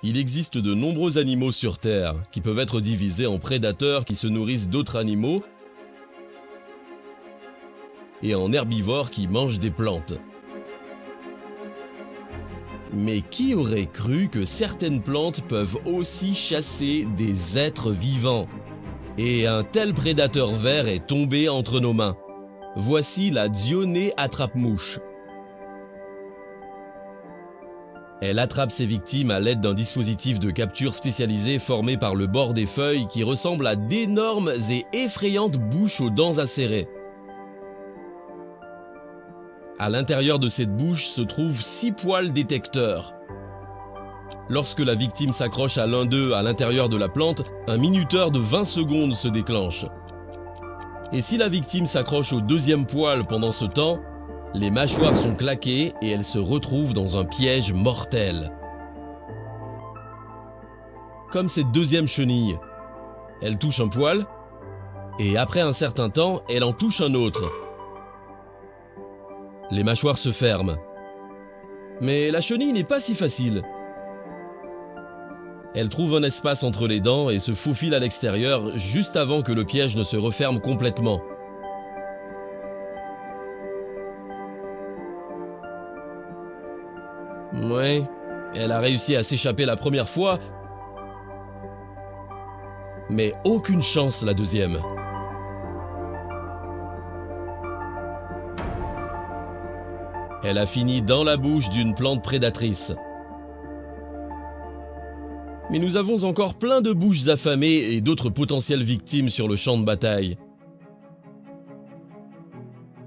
Il existe de nombreux animaux sur Terre qui peuvent être divisés en prédateurs qui se nourrissent d'autres animaux et en herbivores qui mangent des plantes. Mais qui aurait cru que certaines plantes peuvent aussi chasser des êtres vivants? Et un tel prédateur vert est tombé entre nos mains. Voici la Dionée attrape-mouche. Elle attrape ses victimes à l'aide d'un dispositif de capture spécialisé formé par le bord des feuilles qui ressemble à d'énormes et effrayantes bouches aux dents acérées. À l'intérieur de cette bouche se trouvent 6 poils détecteurs. Lorsque la victime s'accroche à l'un d'eux à l'intérieur de la plante, un minuteur de 20 secondes se déclenche. Et si la victime s'accroche au deuxième poil pendant ce temps, les mâchoires sont claquées et elle se retrouve dans un piège mortel. Comme cette deuxième chenille, elle touche un poil et après un certain temps, elle en touche un autre. Les mâchoires se ferment. Mais la chenille n'est pas si facile. Elle trouve un espace entre les dents et se faufile à l'extérieur juste avant que le piège ne se referme complètement. Ouais, elle a réussi à s'échapper la première fois, mais aucune chance la deuxième. Elle a fini dans la bouche d'une plante prédatrice. Mais nous avons encore plein de bouches affamées et d'autres potentielles victimes sur le champ de bataille.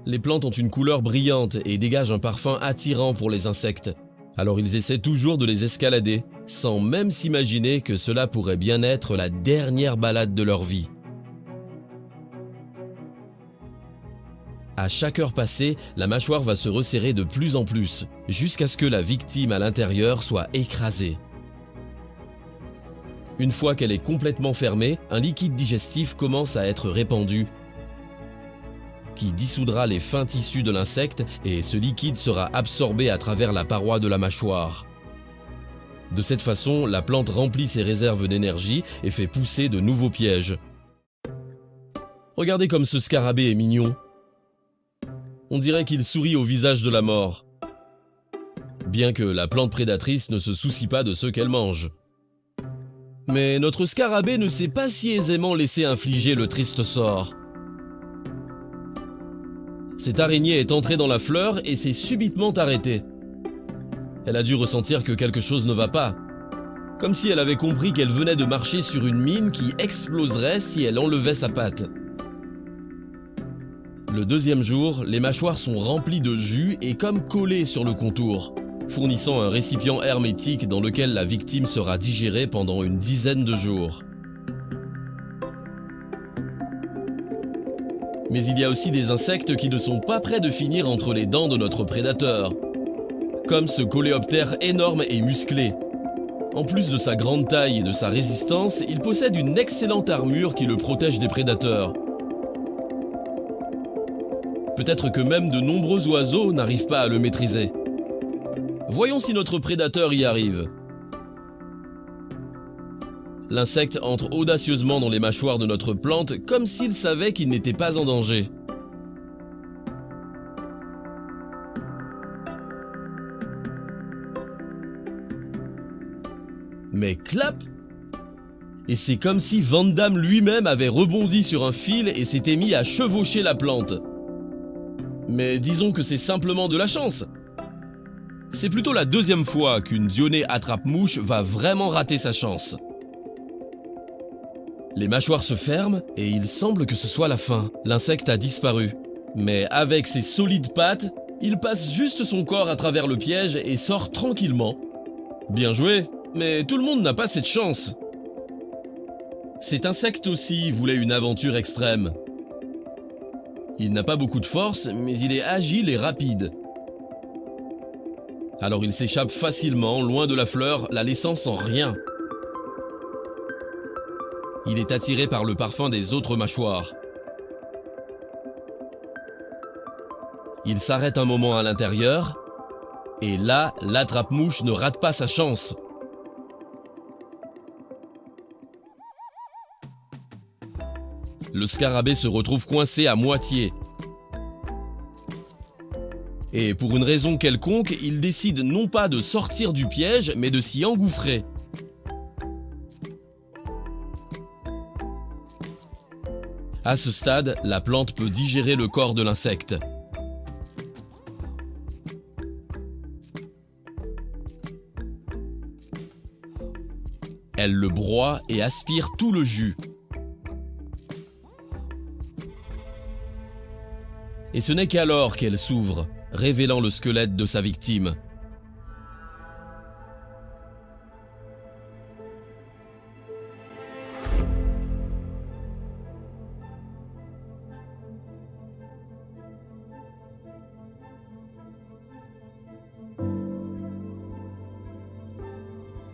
Les plantes ont une couleur brillante et dégagent un parfum attirant pour les insectes. Alors ils essaient toujours de les escalader, sans même s'imaginer que cela pourrait bien être la dernière balade de leur vie. À chaque heure passée, la mâchoire va se resserrer de plus en plus, jusqu'à ce que la victime à l'intérieur soit écrasée. Une fois qu'elle est complètement fermée, un liquide digestif commence à être répandu, qui dissoudra les fins tissus de l'insecte et ce liquide sera absorbé à travers la paroi de la mâchoire. De cette façon, la plante remplit ses réserves d'énergie et fait pousser de nouveaux pièges. Regardez comme ce scarabée est mignon. On dirait qu'il sourit au visage de la mort. Bien que la plante prédatrice ne se soucie pas de ce qu'elle mange. Mais notre scarabée ne s'est pas si aisément laissé infliger le triste sort. Cette araignée est entrée dans la fleur et s'est subitement arrêtée. Elle a dû ressentir que quelque chose ne va pas. Comme si elle avait compris qu'elle venait de marcher sur une mine qui exploserait si elle enlevait sa patte. Le deuxième jour, les mâchoires sont remplies de jus et comme collées sur le contour, fournissant un récipient hermétique dans lequel la victime sera digérée pendant une dizaine de jours. Mais il y a aussi des insectes qui ne sont pas près de finir entre les dents de notre prédateur. Comme ce coléoptère énorme et musclé. En plus de sa grande taille et de sa résistance, il possède une excellente armure qui le protège des prédateurs. Peut-être que même de nombreux oiseaux n'arrivent pas à le maîtriser. Voyons si notre prédateur y arrive. L'insecte entre audacieusement dans les mâchoires de notre plante comme s'il savait qu'il n'était pas en danger. Mais clap! Et c'est comme si Van Damme lui-même avait rebondi sur un fil et s'était mis à chevaucher la plante. Mais disons que c'est simplement de la chance. C'est plutôt la deuxième fois qu'une Dionée attrape-mouche va vraiment rater sa chance. Les mâchoires se ferment et il semble que ce soit la fin. L'insecte a disparu. Mais avec ses solides pattes, il passe juste son corps à travers le piège et sort tranquillement. Bien joué, mais tout le monde n'a pas cette chance. Cet insecte aussi voulait une aventure extrême. Il n'a pas beaucoup de force, mais il est agile et rapide. Alors il s'échappe facilement, loin de la fleur, la laissant sans rien. Il est attiré par le parfum des autres mâchoires. Il s'arrête un moment à l'intérieur, et là, l'attrape-mouche ne rate pas sa chance. le scarabée se retrouve coincé à moitié. Et pour une raison quelconque, il décide non pas de sortir du piège, mais de s'y engouffrer. À ce stade, la plante peut digérer le corps de l'insecte. Elle le broie et aspire tout le jus. Et ce n'est qu'alors qu'elle s'ouvre, révélant le squelette de sa victime.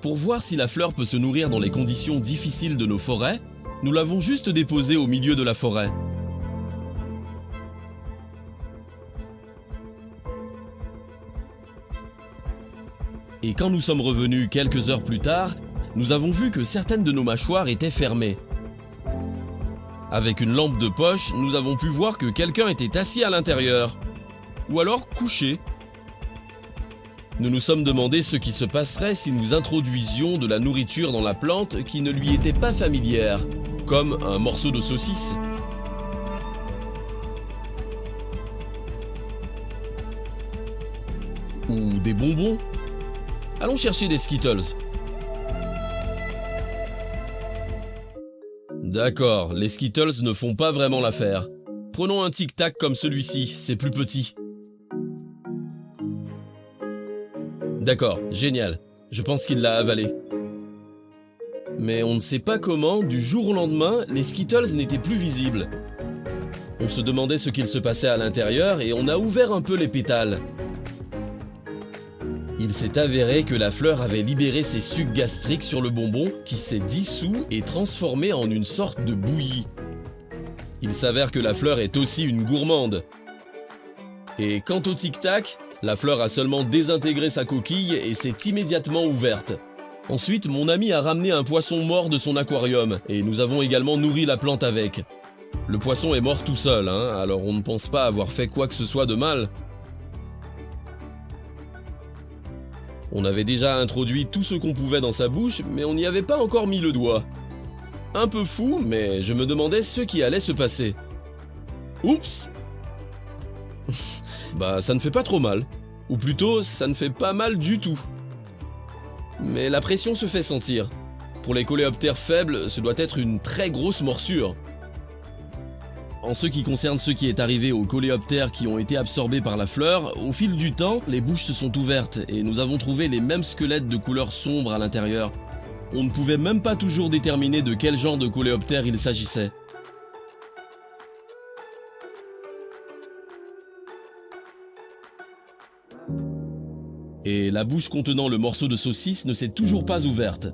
Pour voir si la fleur peut se nourrir dans les conditions difficiles de nos forêts, nous l'avons juste déposée au milieu de la forêt. Et quand nous sommes revenus quelques heures plus tard, nous avons vu que certaines de nos mâchoires étaient fermées. Avec une lampe de poche, nous avons pu voir que quelqu'un était assis à l'intérieur, ou alors couché. Nous nous sommes demandé ce qui se passerait si nous introduisions de la nourriture dans la plante qui ne lui était pas familière, comme un morceau de saucisse. Ou des bonbons. Allons chercher des Skittles. D'accord, les Skittles ne font pas vraiment l'affaire. Prenons un Tic Tac comme celui-ci, c'est plus petit. D'accord, génial. Je pense qu'il l'a avalé. Mais on ne sait pas comment, du jour au lendemain, les Skittles n'étaient plus visibles. On se demandait ce qu'il se passait à l'intérieur et on a ouvert un peu les pétales. Il s'est avéré que la fleur avait libéré ses sucs gastriques sur le bonbon qui s'est dissous et transformé en une sorte de bouillie. Il s'avère que la fleur est aussi une gourmande. Et quant au Tic Tac, la fleur a seulement désintégré sa coquille et s'est immédiatement ouverte. Ensuite, mon ami a ramené un poisson mort de son aquarium et nous avons également nourri la plante avec. Le poisson est mort tout seul, alors on ne pense pas avoir fait quoi que ce soit de mal. On avait déjà introduit tout ce qu'on pouvait dans sa bouche, mais on n'y avait pas encore mis le doigt. Un peu fou, mais je me demandais ce qui allait se passer. Oups! Bah, ça ne fait pas trop mal. Ou plutôt, ça ne fait pas mal du tout. Mais la pression se fait sentir. Pour les coléoptères faibles, ce doit être une très grosse morsure. En ce qui concerne ce qui est arrivé aux coléoptères qui ont été absorbés par la fleur, au fil du temps, les bouches se sont ouvertes et nous avons trouvé les mêmes squelettes de couleur sombre à l'intérieur. On ne pouvait même pas toujours déterminer de quel genre de coléoptère il s'agissait. Et la bouche contenant le morceau de saucisse ne s'est toujours pas ouverte.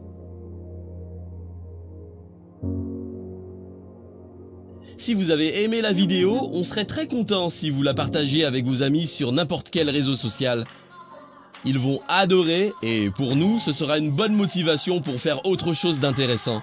Si vous avez aimé la vidéo, on serait très content si vous la partagiez avec vos amis sur n'importe quel réseau social. Ils vont adorer et pour nous, ce sera une bonne motivation pour faire autre chose d'intéressant.